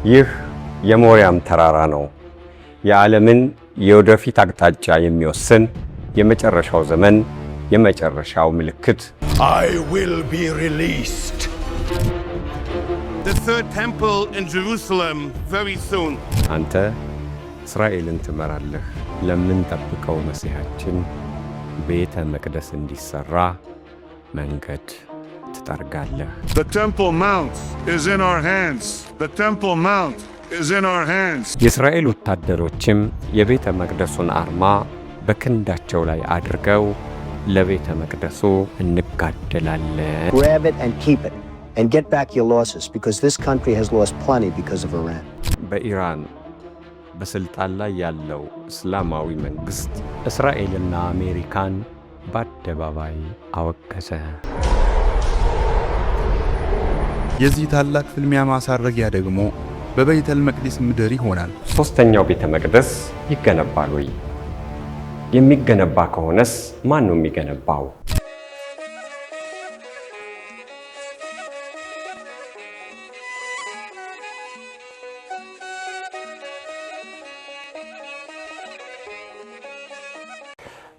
ይህ የሞሪያም ተራራ ነው። የዓለምን የወደፊት አቅጣጫ የሚወስን የመጨረሻው ዘመን የመጨረሻው ምልክት። I will be released. The third temple in Jerusalem very soon. አንተ እስራኤልን ትመራለህ። ለምንጠብቀው መሲሐችን ቤተ መቅደስ እንዲሰራ መንገድ ትጠርጋለህ። The Temple Mount is in our hands. The Temple Mount is in our hands. የእስራኤል ወታደሮችም የቤተ መቅደሱን አርማ በክንዳቸው ላይ አድርገው ለቤተ መቅደሱ እንጋደላለን። Grab it and keep it and get back your losses because this country has lost plenty because of Iran. በኢራን በስልጣን ላይ ያለው እስላማዊ መንግስት እስራኤልና አሜሪካን በአደባባይ አወገዘ። የዚህ ታላቅ ፍልሚያ ማሳረጊያ ደግሞ በቤተል መቅደስ ምድር ይሆናል። ሶስተኛው ቤተ መቅደስ ይገነባል ወይ? የሚገነባ ከሆነስ ማን ነው የሚገነባው?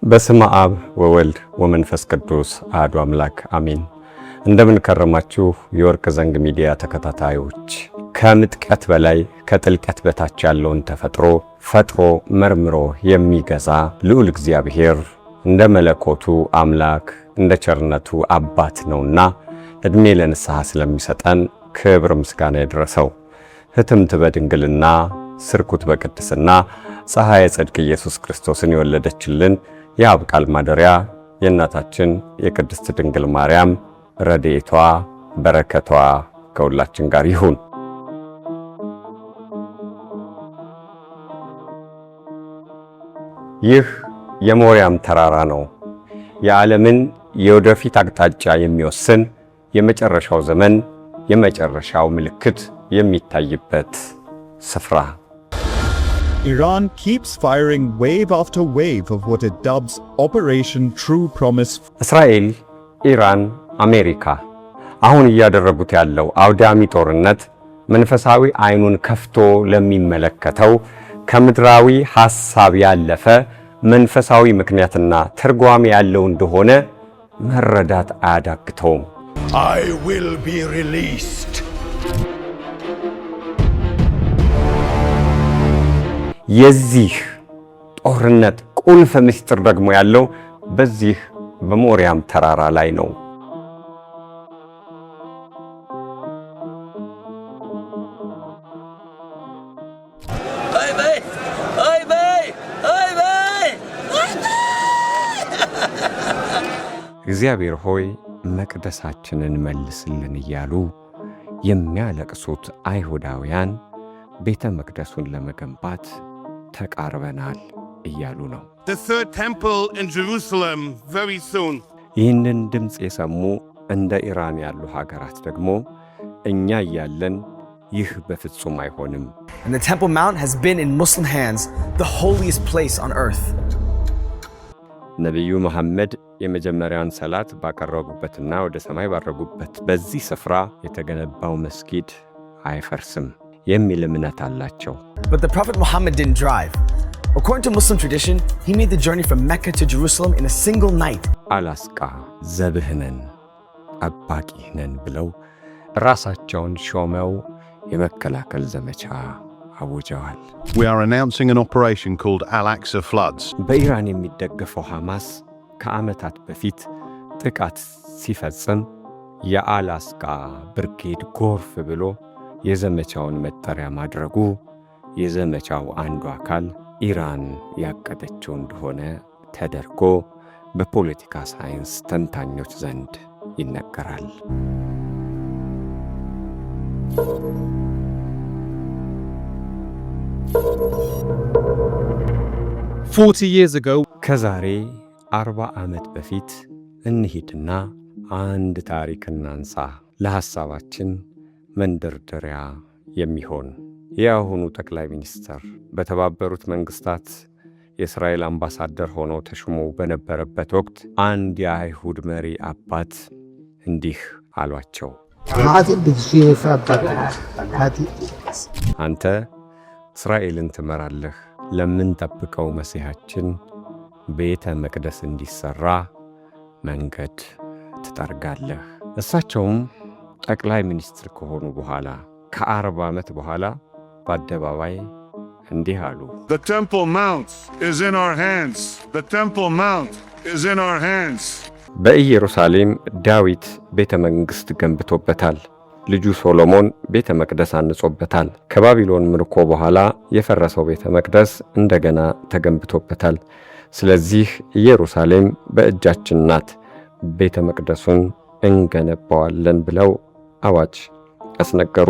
በስመ አብ ወወልድ ወመንፈስ ቅዱስ አሐዱ አምላክ አሜን። እንደምን ከረማችሁ የወርቅ ዘንግ ሚዲያ ተከታታዮች። ከምጥቀት በላይ ከጥልቀት በታች ያለውን ተፈጥሮ ፈጥሮ መርምሮ የሚገዛ ልዑል እግዚአብሔር እንደ መለኮቱ አምላክ እንደ ቸርነቱ አባት ነውና እድሜ ለንስሐ ስለሚሰጠን ክብር ምስጋና ይድረሰው። ህትምት በድንግልና ስርኩት በቅድስና ፀሐየ ጽድቅ ኢየሱስ ክርስቶስን የወለደችልን የአብ ቃል ማደሪያ የእናታችን የቅድስት ድንግል ማርያም ረድኤቷ በረከቷ ከሁላችን ጋር ይሁን። ይህ የሞሪያም ተራራ ነው። የዓለምን የወደፊት አቅጣጫ የሚወስን የመጨረሻው ዘመን የመጨረሻው ምልክት የሚታይበት ስፍራ። Iran keeps firing wave after wave of what it dubs Operation True Promise. እስራኤል፣ ኢራን፣ አሜሪካ አሁን እያደረጉት ያለው አውዳሚ ጦርነት መንፈሳዊ አይኑን ከፍቶ ለሚመለከተው ከምድራዊ ሐሳብ ያለፈ መንፈሳዊ ምክንያትና ትርጓሜ ያለው እንደሆነ መረዳት አያዳግተውም። I will be released. የዚህ ጦርነት ቁልፍ ምስጢር ደግሞ ያለው በዚህ በሞሪያም ተራራ ላይ ነው። እግዚአብሔር ሆይ መቅደሳችንን መልስልን እያሉ የሚያለቅሱት አይሁዳውያን ቤተ መቅደሱን ለመገንባት ተቃርበናል እያሉ ነው። The third temple in Jerusalem very soon. ይህንን ድምፅ የሰሙ እንደ ኢራን ያሉ ሀገራት ደግሞ እኛ እያለን ይህ በፍጹም አይሆንም። And the Temple Mount has been in Muslim hands, the holiest place on earth. ነቢዩ መሐመድ የመጀመሪያውን ሰላት ባቀረቡበትና ወደ ሰማይ ባረጉበት በዚህ ስፍራ የተገነባው መስጊድ አይፈርስም የሚል እምነት አላቸው። But the Prophet Muhammad didn't drive. According to Muslim tradition, he made the journey from Mecca to Jerusalem in a single night. አላስቃ ዘብህነን ጠባቂነን ብለው ራሳቸውን ሾመው የመከላከል ዘመቻ አውጀዋል። We are announcing an operation called Al-Aqsa Floods. በኢራን የሚደገፈው ሐማስ ከዓመታት በፊት ጥቃት ሲፈጽም የአላስቃ ብርጌድ ጎርፍ ብሎ የዘመቻውን መጠሪያ ማድረጉ የዘመቻው አንዱ አካል ኢራን ያቀደችው እንደሆነ ተደርጎ በፖለቲካ ሳይንስ ተንታኞች ዘንድ ይነገራል። ከዛሬ 40 ዓመት በፊት እንሂድና አንድ ታሪክ እናንሳ፣ ለሐሳባችን መንደርደሪያ የሚሆን። የአሁኑ ጠቅላይ ሚኒስትር በተባበሩት መንግስታት የእስራኤል አምባሳደር ሆነው ተሹሞ በነበረበት ወቅት አንድ የአይሁድ መሪ አባት እንዲህ አሏቸው። አንተ እስራኤልን ትመራለህ፣ ለምንጠብቀው መሲሐችን ቤተ መቅደስ እንዲሠራ መንገድ ትጠርጋለህ። እሳቸውም ጠቅላይ ሚኒስትር ከሆኑ በኋላ ከ40 ዓመት በኋላ በአደባባይ እንዲህ አሉ። The Temple Mount is in our hands. The Temple Mount is in our hands. በኢየሩሳሌም ዳዊት ቤተ መንግሥት ገንብቶበታል። ልጁ ሶሎሞን ቤተ መቅደስ አንጾበታል። ከባቢሎን ምርኮ በኋላ የፈረሰው ቤተ መቅደስ እንደገና ተገንብቶበታል። ስለዚህ ኢየሩሳሌም በእጃችን ናት፣ ቤተ መቅደሱን እንገነባዋለን ብለው አዋጅ አስነገሩ።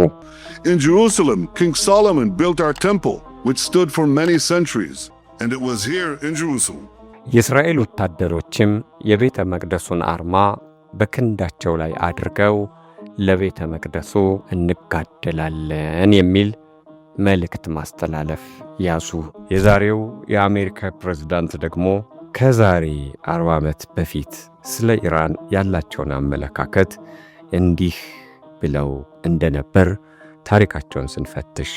In Jerusalem, King Solomon built our temple, which stood for many centuries, and it was here in Jerusalem. የእስራኤል ወታደሮችም የቤተ መቅደሱን አርማ በክንዳቸው ላይ አድርገው ለቤተ መቅደሱ እንጋደላለን የሚል መልእክት ማስተላለፍ ያዙ። የዛሬው የአሜሪካ ፕሬዝዳንት ደግሞ ከዛሬ 40 ዓመት በፊት ስለ ኢራን ያላቸውን አመለካከት እንዲህ ብለው እንደነበር ታሪካቸውን ስንፈትሽ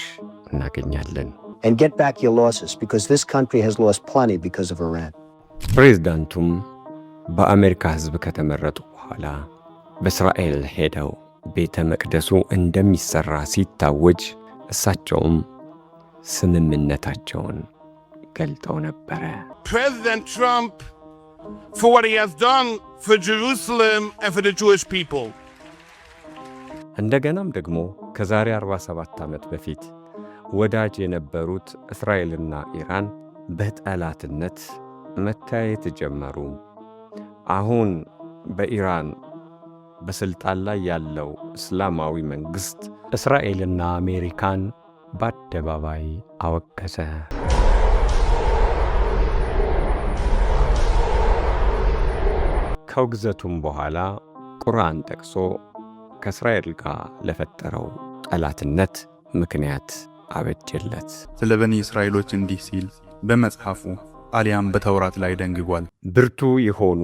እናገኛለን። And get back your losses, because this country has lost plenty because of Iran. ፕሬዝዳንቱም በአሜሪካ ሕዝብ ከተመረጡ በኋላ በእስራኤል ሄደው ቤተ መቅደሱ እንደሚሠራ ሲታወጅ እሳቸውም ስምምነታቸውን ገልጠው ነበረ። President Trump, for what he has done for Jerusalem and for the Jewish people. እንደገናም ደግሞ ከዛሬ 47 ዓመት በፊት ወዳጅ የነበሩት እስራኤልና ኢራን በጠላትነት መታየት ጀመሩ። አሁን በኢራን በስልጣን ላይ ያለው እስላማዊ መንግስት እስራኤልና አሜሪካን በአደባባይ አወገዘ። ከውግዘቱም በኋላ ቁርአን ጠቅሶ ከእስራኤል ጋር ለፈጠረው ጠላትነት ምክንያት አበጀለት። ስለ በኒ እስራኤሎች እንዲህ ሲል በመጽሐፉ አሊያም በተውራት ላይ ደንግጓል። ብርቱ የሆኑ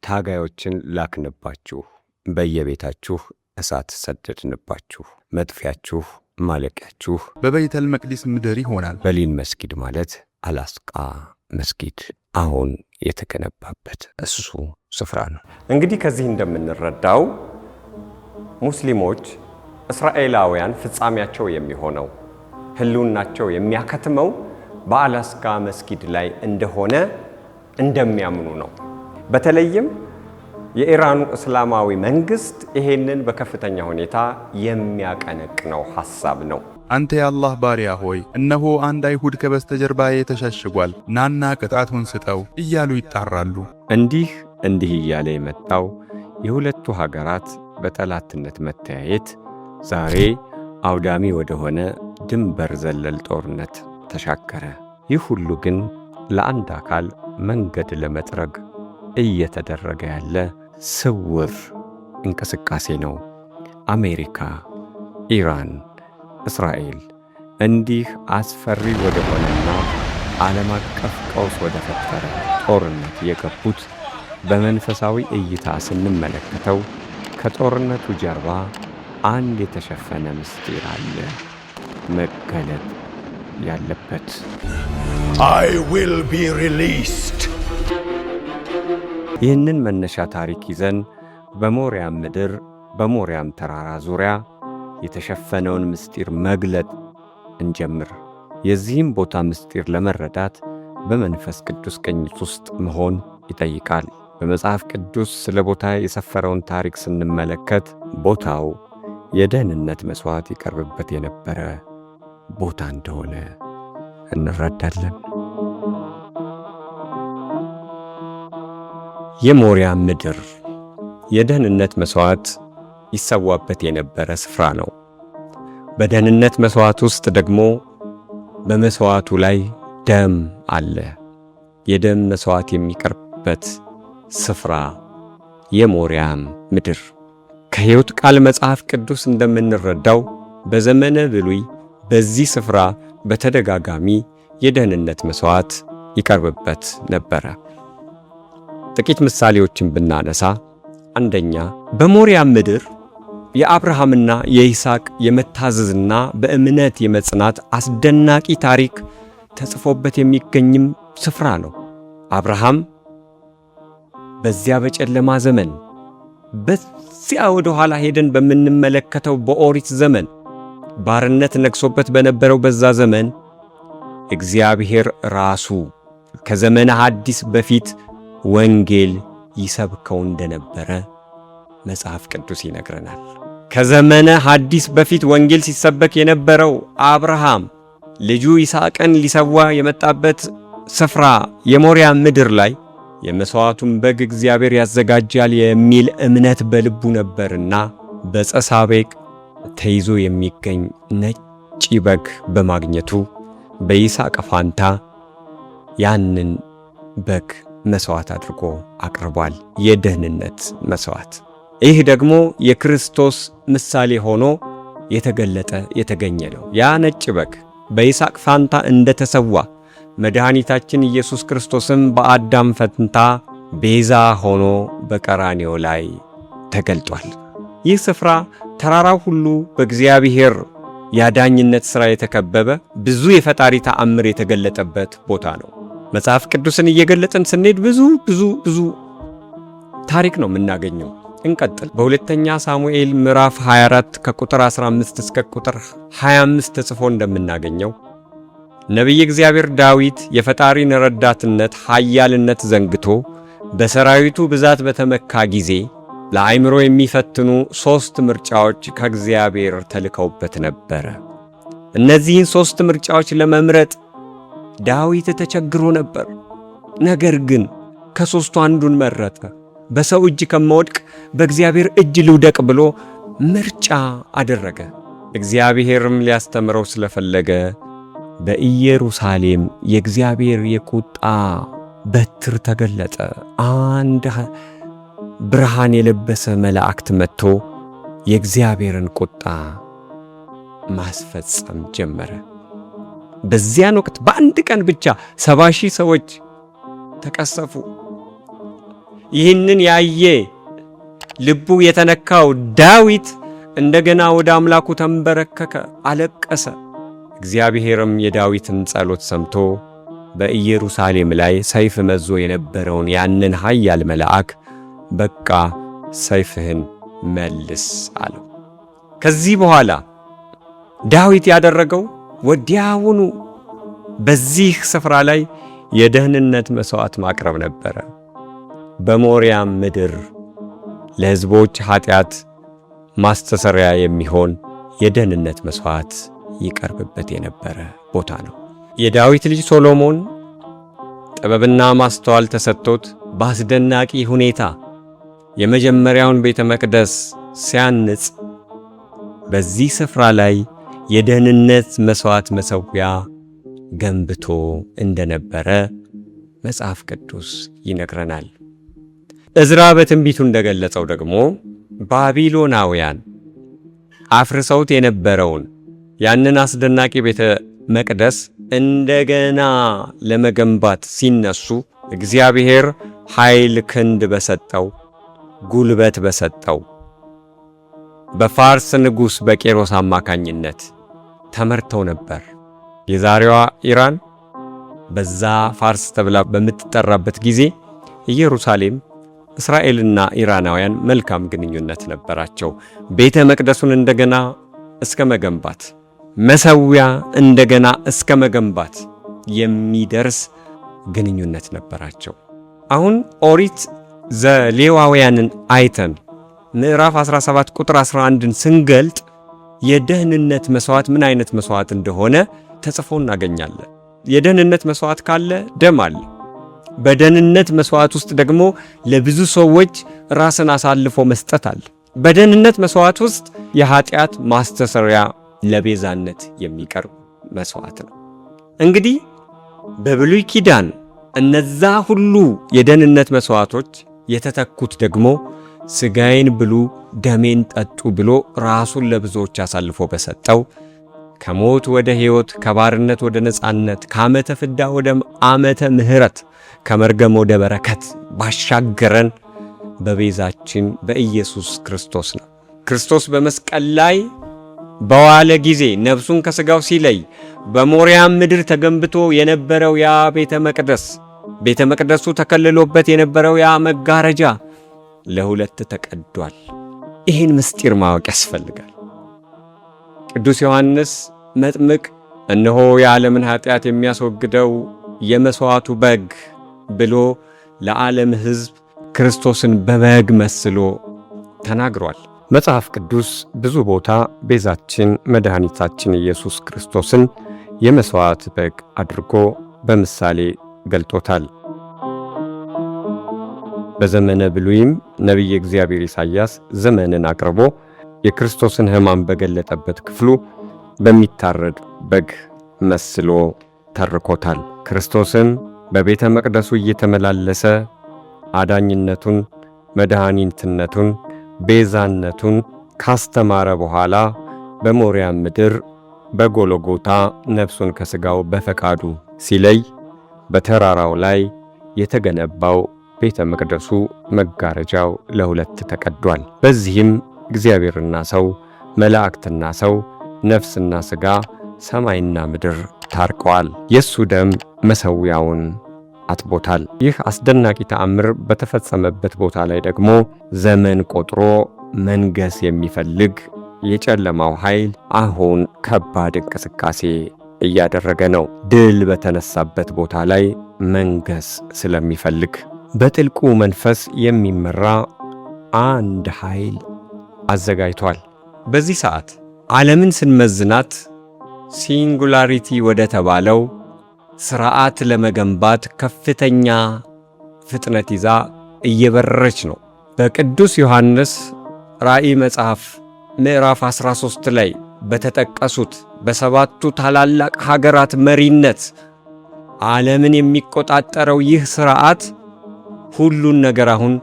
ታጋዮችን ላክንባችሁ፣ በየቤታችሁ እሳት ሰደድንባችሁ፣ መጥፊያችሁ ማለቂያችሁ በቤተል መቅዲስ ምድር ይሆናል። በሊን መስጊድ ማለት አላስቃ መስጊድ አሁን የተገነባበት እሱ ስፍራ ነው። እንግዲህ ከዚህ እንደምንረዳው ሙስሊሞች እስራኤላውያን ፍጻሜያቸው የሚሆነው ህልውናቸው የሚያከትመው በአላስካ መስጊድ ላይ እንደሆነ እንደሚያምኑ ነው። በተለይም የኢራኑ እስላማዊ መንግስት ይሄንን በከፍተኛ ሁኔታ የሚያቀነቅነው ሐሳብ ነው። አንተ የአላህ ባሪያ ሆይ እነሆ አንድ አይሁድ ከበስተጀርባዬ ተሸሽጓል፣ ናና ቅጣቱን ስጠው እያሉ ይጣራሉ። እንዲህ እያለ የመጣው የሁለቱ ሀገራት በጠላትነት መተያየት ዛሬ አውዳሚ ወደሆነ ድንበር ዘለል ጦርነት ተሻገረ። ይህ ሁሉ ግን ለአንድ አካል መንገድ ለመጥረግ እየተደረገ ያለ ስውር እንቅስቃሴ ነው። አሜሪካ፣ ኢራን፣ እስራኤል እንዲህ አስፈሪ ወደሆነና ዓለም አቀፍ ቀውስ ወደ ፈጠረ ጦርነት የገቡት በመንፈሳዊ እይታ ስንመለከተው ከጦርነቱ ጀርባ አንድ የተሸፈነ ምስጢር አለ መገለጥ ያለበት። I will be released. ይህንን መነሻ ታሪክ ይዘን በሞሪያም ምድር በሞሪያም ተራራ ዙሪያ የተሸፈነውን ምስጢር መግለጥ እንጀምር። የዚህም ቦታ ምስጢር ለመረዳት በመንፈስ ቅዱስ ቅኝት ውስጥ መሆን ይጠይቃል። በመጽሐፍ ቅዱስ ስለ ቦታ የሰፈረውን ታሪክ ስንመለከት ቦታው የደህንነት መሥዋዕት ይቀርብበት የነበረ ቦታ እንደሆነ እንረዳለን። የሞሪያም ምድር የደህንነት መሥዋዕት ይሰዋበት የነበረ ስፍራ ነው። በደህንነት መሥዋዕት ውስጥ ደግሞ በመሥዋዕቱ ላይ ደም አለ። የደም መሥዋዕት የሚቀርብበት ስፍራ የሞሪያም ምድር። ከሕይወት ቃል መጽሐፍ ቅዱስ እንደምንረዳው በዘመነ ብሉይ በዚህ ስፍራ በተደጋጋሚ የደህንነት መሥዋዕት ይቀርብበት ነበረ። ጥቂት ምሳሌዎችን ብናነሳ፣ አንደኛ በሞሪያም ምድር የአብርሃምና የይስሐቅ የመታዘዝና በእምነት የመጽናት አስደናቂ ታሪክ ተጽፎበት የሚገኝም ስፍራ ነው። አብርሃም በዚያ በጨለማ ዘመን በዚያ ወደ ኋላ ሄደን በምንመለከተው በኦሪት ዘመን ባርነት ነግሶበት በነበረው በዛ ዘመን እግዚአብሔር ራሱ ከዘመነ ሐዲስ በፊት ወንጌል ይሰብከው እንደነበረ መጽሐፍ ቅዱስ ይነግረናል። ከዘመነ ሐዲስ በፊት ወንጌል ሲሰበክ የነበረው አብርሃም ልጁ ይስሐቅን ሊሰዋ የመጣበት ስፍራ የሞሪያ ምድር ላይ የመሥዋዕቱን በግ እግዚአብሔር ያዘጋጃል የሚል እምነት በልቡ ነበርና በፀሳቤቅ ተይዞ የሚገኝ ነጭ በግ በማግኘቱ በይስሐቅ ፋንታ ያንን በግ መሥዋዕት አድርጎ አቅርቧል። የደህንነት መሥዋዕት። ይህ ደግሞ የክርስቶስ ምሳሌ ሆኖ የተገኘ ነው። ያ ነጭ በግ በይስሐቅ ፋንታ እንደተሰዋ መድኃኒታችን ኢየሱስ ክርስቶስም በአዳም ፈንታ ቤዛ ሆኖ በቀራንዮ ላይ ተገልጧል። ይህ ስፍራ ተራራው ሁሉ በእግዚአብሔር ያዳኝነት ሥራ የተከበበ ብዙ የፈጣሪ ተአምር የተገለጠበት ቦታ ነው። መጽሐፍ ቅዱስን እየገለጥን ስንሄድ ብዙ ታሪክ ነው የምናገኘው። እንቀጥል። በሁለተኛ ሳሙኤል ምዕራፍ 24 ከቁጥር 15 እስከ ቁጥር 25 ተጽፎ እንደምናገኘው ነቢይ እግዚአብሔር ዳዊት የፈጣሪን ረዳትነት ኃያልነት ዘንግቶ በሰራዊቱ ብዛት በተመካ ጊዜ ለአእምሮ የሚፈትኑ 3 ምርጫዎች ከእግዚአብሔር ተልከውበት ነበረ። እነዚህን 3 ምርጫዎች ለመምረጥ ዳዊት ተቸግሮ ነበር። ነገር ግን ከሦስቱ አንዱን መረጠ። በሰው እጅ ከመወድቅ በእግዚአብሔር እጅ ልውደቅ ብሎ ምርጫ አደረገ። እግዚአብሔርም ሊያስተምረው ስለፈለገ በኢየሩሳሌም የእግዚአብሔር የቁጣ በትር ተገለጠ። አንድ ብርሃን የለበሰ መላእክት መጥቶ የእግዚአብሔርን ቁጣ ማስፈጸም ጀመረ። በዚያን ወቅት በአንድ ቀን ብቻ 70,000 ሰዎች ተቀሰፉ። ይህንን ያየ ልቡ የተነካው ዳዊት እንደገና ወደ አምላኩ ተንበረከከ፣ አለቀሰ። እግዚአብሔርም የዳዊትን ጸሎት ሰምቶ በኢየሩሳሌም ላይ ሰይፍ መዞ የነበረውን ያንን ኃያል መልአክ በቃ ሰይፍህን መልስ አለው። ከዚህ በኋላ ዳዊት ያደረገው ወዲያውኑ በዚህ ስፍራ ላይ የደህንነት መሥዋዕት ማቅረብ ነበረ። በሞሪያም ምድር ለሕዝቦች ኃጢአት ማስተሰሪያ የሚሆን የደህንነት መሥዋዕት ይቀርብበት የነበረ ቦታ ነው። የዳዊት ልጅ ሶሎሞን ጥበብና ማስተዋል ተሰጥቶት በአስደናቂ ሁኔታ የመጀመሪያውን ቤተ መቅደስ ሲያንጽ በዚህ ስፍራ ላይ የደህንነት መሥዋዕት መሠዊያ ገንብቶ እንደነበረ መጽሐፍ ቅዱስ ይነግረናል። ዕዝራ በትንቢቱ እንደገለጸው ደግሞ ባቢሎናውያን አፍርሰውት የነበረውን ያንን አስደናቂ ቤተ መቅደስ እንደገና ለመገንባት ሲነሱ እግዚአብሔር ኃይል ክንድ በሰጠው ጉልበት በሰጠው በፋርስ ንጉሥ በቄሮስ አማካኝነት ተመርተው ነበር። የዛሬዋ ኢራን በዛ ፋርስ ተብላ በምትጠራበት ጊዜ ኢየሩሳሌም እስራኤልና ኢራናውያን መልካም ግንኙነት ነበራቸው። ቤተ መቅደሱን እንደገና እስከ መገንባት፣ መሠዊያ እንደገና እስከ መገንባት የሚደርስ ግንኙነት ነበራቸው። አሁን ኦሪት ዘሌዋውያንን አይተን ምዕራፍ 17 ቁጥር 11ን ስንገልጥ የደህንነት መሥዋዕት ምን አይነት መሥዋዕት እንደሆነ ተጽፎ እናገኛለን። የደህንነት መሥዋዕት ካለ ደም አለ። በደህንነት መሥዋዕት ውስጥ ደግሞ ለብዙ ሰዎች ራስን አሳልፎ መስጠት አለ። በደህንነት መሥዋዕት ውስጥ የኃጢአት ማስተሰሪያ ለቤዛነት የሚቀርብ መሥዋዕት ነው። እንግዲህ በብሉይ ኪዳን እነዛ ሁሉ የደህንነት መሥዋዕቶች የተተኩት ደግሞ ሥጋዬን ብሉ ደሜን ጠጡ ብሎ ራሱን ለብዙዎች አሳልፎ በሰጠው ከሞት ወደ ሕይወት፣ ከባርነት ወደ ነጻነት፣ ከዓመተ ፍዳ ወደ ዓመተ ምሕረት፣ ከመርገም ወደ በረከት ባሻገረን በቤዛችን በኢየሱስ ክርስቶስ ነው። ክርስቶስ በመስቀል ላይ በዋለ ጊዜ ነፍሱን ከሥጋው ሲለይ በሞሪያም ምድር ተገንብቶ የነበረው ያ ቤተ መቅደሱ ተከልሎበት የነበረው ያ መጋረጃ ለሁለት ተቀዷል። ይህን ምስጢር ማወቅ ያስፈልጋል። ቅዱስ ዮሐንስ መጥምቅ እነሆ የዓለምን ኃጢአት የሚያስወግደው የመሥዋዕቱ በግ ብሎ ለዓለም ሕዝብ ክርስቶስን በበግ መስሎ ተናግሯል። መጽሐፍ ቅዱስ ብዙ ቦታ ቤዛችን መድኃኒታችን ኢየሱስ ክርስቶስን የመሥዋዕት በግ አድርጎ በምሳሌ ገልጦታል። በዘመነ ብሉይም ነቢየ እግዚአብሔር ኢሳይያስ ዘመንን አቅርቦ የክርስቶስን ሕማም በገለጠበት ክፍሉ በሚታረድ በግ መስሎ ተርኮታል። ክርስቶስም በቤተ መቅደሱ እየተመላለሰ አዳኝነቱን፣ መድኃኒትነቱን፣ ቤዛነቱን ካስተማረ በኋላ በሞሪያም ምድር በጎልጎታ ነፍሱን ከሥጋው በፈቃዱ ሲለይ በተራራው ላይ የተገነባው ቤተ መቅደሱ መጋረጃው ለሁለት ተቀዷል። በዚህም እግዚአብሔርና ሰው፣ መላእክትና ሰው፣ ነፍስና ሥጋ፣ ሰማይና ምድር ታርቀዋል። የሱ ደም መሠዊያውን አጥቦታል። ይህ አስደናቂ ተአምር በተፈጸመበት ቦታ ላይ ደግሞ ዘመን ቆጥሮ መንገስ የሚፈልግ የጨለማው ኃይል አሁን ከባድ እንቅስቃሴ እያደረገ ነው። ድል በተነሳበት ቦታ ላይ መንገስ ስለሚፈልግ በጥልቁ መንፈስ የሚመራ አንድ ኃይል አዘጋጅቷል። በዚህ ሰዓት ዓለምን ስንመዝናት ሲንጉላሪቲ ወደ ተባለው ሥርዓት ለመገንባት ከፍተኛ ፍጥነት ይዛ እየበረረች ነው። በቅዱስ ዮሐንስ ራእይ መጽሐፍ ምዕራፍ 13 ላይ በተጠቀሱት በሰባቱ ታላላቅ ሀገራት መሪነት ዓለምን የሚቆጣጠረው ይህ ሥርዓት ሁሉን ነገር አሁን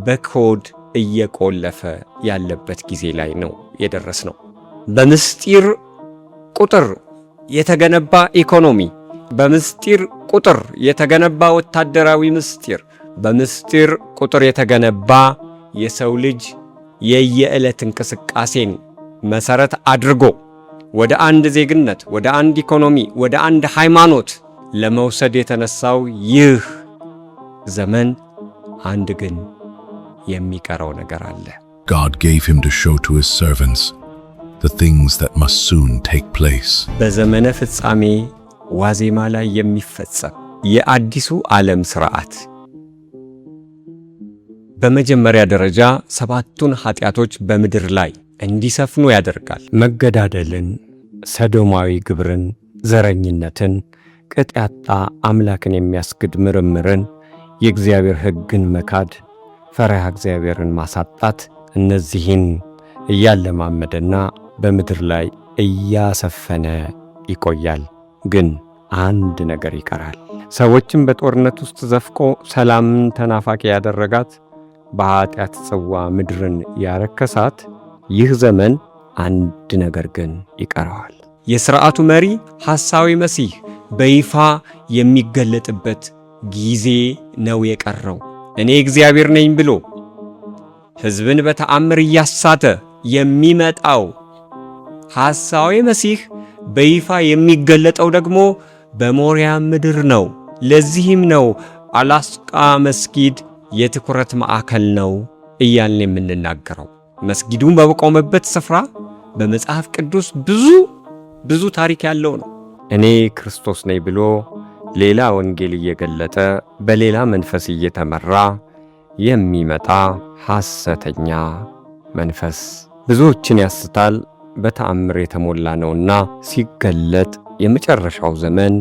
በኮድ እየቆለፈ ያለበት ጊዜ ላይ ነው የደረስነው። በምስጢር ቁጥር የተገነባ ኢኮኖሚ፣ በምስጢር ቁጥር የተገነባ ወታደራዊ ምስጢር፣ በምስጢር ቁጥር የተገነባ የሰው ልጅ የየዕለት እንቅስቃሴን መሰረት አድርጎ ወደ አንድ ዜግነት፣ ወደ አንድ ኢኮኖሚ፣ ወደ አንድ ሃይማኖት ለመውሰድ የተነሳው ይህ ዘመን አንድ ግን የሚቀረው ነገር አለ። God gave him to show to his servants the things that must soon take place. በዘመነ ፍጻሜ ዋዜማ ላይ የሚፈጸም የአዲሱ ዓለም ሥርዓት በመጀመሪያ ደረጃ ሰባቱን ኃጢአቶች በምድር ላይ እንዲሰፍኑ ያደርጋል። መገዳደልን፣ ሰዶማዊ ግብርን፣ ዘረኝነትን፣ ቅጥ ያጣ አምላክን የሚያስክድ ምርምርን፣ የእግዚአብሔር ሕግን መካድ፣ ፈሪሃ እግዚአብሔርን ማሳጣት፣ እነዚህን እያለማመደና በምድር ላይ እያሰፈነ ይቆያል። ግን አንድ ነገር ይቀራል። ሰዎችን በጦርነት ውስጥ ዘፍቆ ሰላምን ተናፋቂ ያደረጋት፣ በኃጢአት ጽዋ ምድርን ያረከሳት ይህ ዘመን አንድ ነገር ግን ይቀረዋል። የሥርዓቱ መሪ ሐሳዊ መሲህ በይፋ የሚገለጥበት ጊዜ ነው የቀረው። እኔ እግዚአብሔር ነኝ ብሎ ሕዝብን በተአምር እያሳተ የሚመጣው ሐሳዊ መሲህ በይፋ የሚገለጠው ደግሞ በሞሪያም ምድር ነው። ለዚህም ነው አላስቃ መስጊድ የትኩረት ማዕከል ነው እያልን የምንናገረው። መስጊዱን በቆመበት ስፍራ በመጽሐፍ ቅዱስ ብዙ ታሪክ ያለው ነው። እኔ ክርስቶስ ነኝ ብሎ ሌላ ወንጌል እየገለጠ በሌላ መንፈስ እየተመራ የሚመጣ ሐሰተኛ መንፈስ ብዙዎችን ያስታል፣ በተአምር የተሞላ ነውና ሲገለጥ የመጨረሻው ዘመን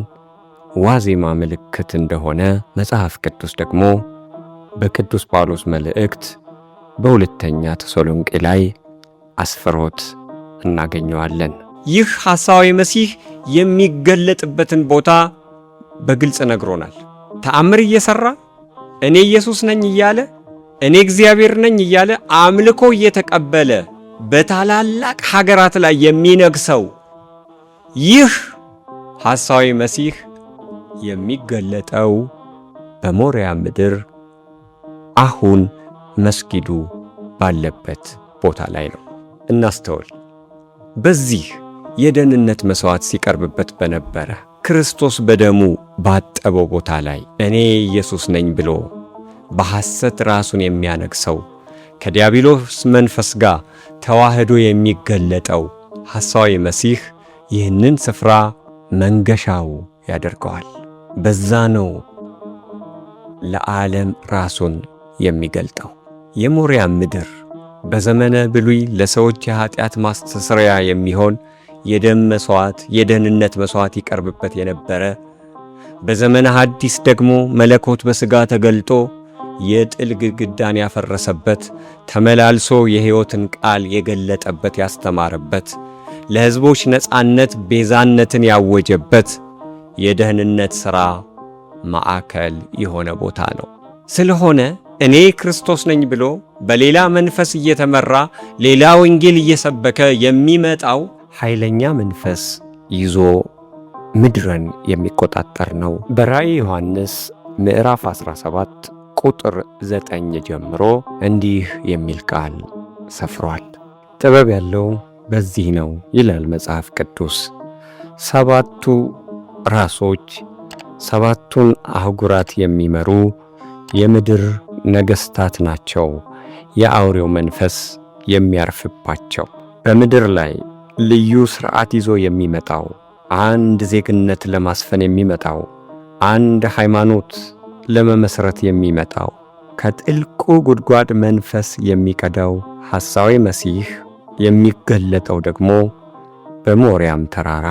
ዋዜማ ምልክት እንደሆነ መጽሐፍ ቅዱስ ደግሞ በቅዱስ ጳውሎስ መልእክት በሁለተኛ ተሰሎንቄ ላይ አስፍሮት እናገኘዋለን። ይህ ሐሳዊ መሲህ የሚገለጥበትን ቦታ በግልጽ ነግሮናል። ተአምር እየሰራ እኔ ኢየሱስ ነኝ እያለ እኔ እግዚአብሔር ነኝ እያለ አምልኮ እየተቀበለ በታላላቅ ሀገራት ላይ የሚነግሰው ይህ ሐሳዊ መሲህ የሚገለጠው በሞሪያም ምድር አሁን መስጊዱ ባለበት ቦታ ላይ ነው። እናስተውል። በዚህ የደህንነት መሥዋዕት ሲቀርብበት በነበረ ክርስቶስ በደሙ ባጠበው ቦታ ላይ እኔ ኢየሱስ ነኝ ብሎ በሐሰት ራሱን የሚያነግሰው ከዲያብሎስ መንፈስ ጋር ተዋህዶ የሚገለጠው ሐሳዊ መሲህ ይህንን ስፍራ መንገሻው ያደርገዋል። በዛ ነው ለዓለም ራሱን የሚገልጠው። የሞሪያ ምድር በዘመነ ብሉይ ለሰዎች የኃጢአት ማስተስረያ የሚሆን የደም መሥዋዕት፣ የደህንነት መሥዋዕት ይቀርብበት የነበረ፣ በዘመነ ሐዲስ ደግሞ መለኮት በሥጋ ተገልጦ የጥል ግድግዳን ያፈረሰበት፣ ተመላልሶ የሕይወትን ቃል የገለጠበት ያስተማረበት፣ ለሕዝቦች ነፃነት ቤዛነትን ያወጀበት የደህንነት ሥራ ማዕከል የሆነ ቦታ ነው። ስለሆነ እኔ ክርስቶስ ነኝ ብሎ በሌላ መንፈስ እየተመራ ሌላ ወንጌል እየሰበከ የሚመጣው ኃይለኛ መንፈስ ይዞ ምድርን የሚቆጣጠር ነው። በራእይ ዮሐንስ ምዕራፍ 17 ቁጥር 9 ጀምሮ እንዲህ የሚል ቃል ሰፍሯል። ጥበብ ያለው በዚህ ነው ይላል መጽሐፍ ቅዱስ። 7ቱ ራሶች 7ቱን አህጉራት የሚመሩ የምድር ነገሥታት ናቸው፣ የአውሬው መንፈስ የሚያርፍባቸው። በምድር ላይ ልዩ ሥርዓት ይዞ የሚመጣው፣ አንድ ዜግነት ለማስፈን የሚመጣው፣ አንድ ሃይማኖት ለመመስረት የሚመጣው፣ ከጥልቁ ጉድጓድ መንፈስ የሚቀዳው ሐሳዊ መሲህ የሚገለጠው ደግሞ በሞሪያም ተራራ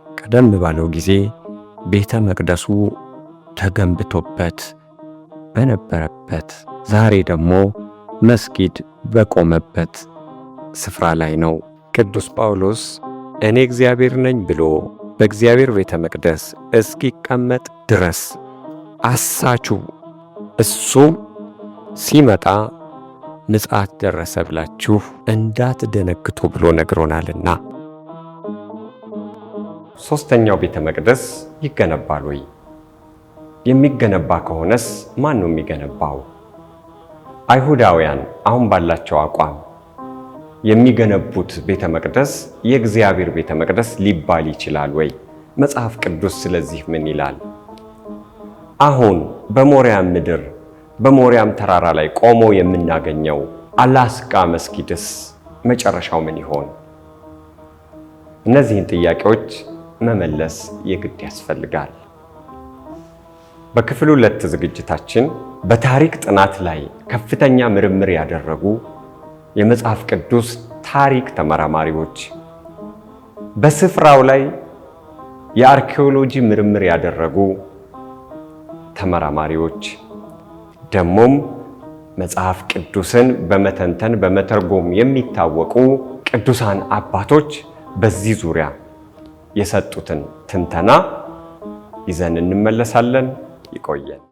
ቀደም ባለው ጊዜ ቤተ መቅደሱ ተገንብቶበት በነበረበት፣ ዛሬ ደግሞ መስጊድ በቆመበት ስፍራ ላይ ነው። ቅዱስ ጳውሎስ እኔ እግዚአብሔር ነኝ ብሎ በእግዚአብሔር ቤተ መቅደስ እስኪቀመጥ ድረስ አሳቹ እሱ ሲመጣ ምጽአት ደረሰ ብላችሁ እንዳትደነግጡ ብሎ ነግሮናልና። ሦስተኛው ቤተ መቅደስ ይገነባል ወይ? የሚገነባ ከሆነስ ማን ነው የሚገነባው? አይሁዳውያን አሁን ባላቸው አቋም የሚገነቡት ቤተ መቅደስ የእግዚአብሔር ቤተ መቅደስ ሊባል ይችላል ወይ? መጽሐፍ ቅዱስ ስለዚህ ምን ይላል? አሁን በሞሪያም ምድር በሞሪያም ተራራ ላይ ቆሞ የምናገኘው አላስቃ መስጊድስ መጨረሻው ምን ይሆን? እነዚህን ጥያቄዎች መመለስ የግድ ያስፈልጋል። በክፍል 2 ዝግጅታችን በታሪክ ጥናት ላይ ከፍተኛ ምርምር ያደረጉ የመጽሐፍ ቅዱስ ታሪክ ተመራማሪዎች፣ በስፍራው ላይ የአርኪኦሎጂ ምርምር ያደረጉ ተመራማሪዎች፣ ደሞም መጽሐፍ ቅዱስን በመተንተን በመተርጎም የሚታወቁ ቅዱሳን አባቶች በዚህ ዙሪያ የሰጡትን ትንተና ይዘን እንመለሳለን። ይቆየን።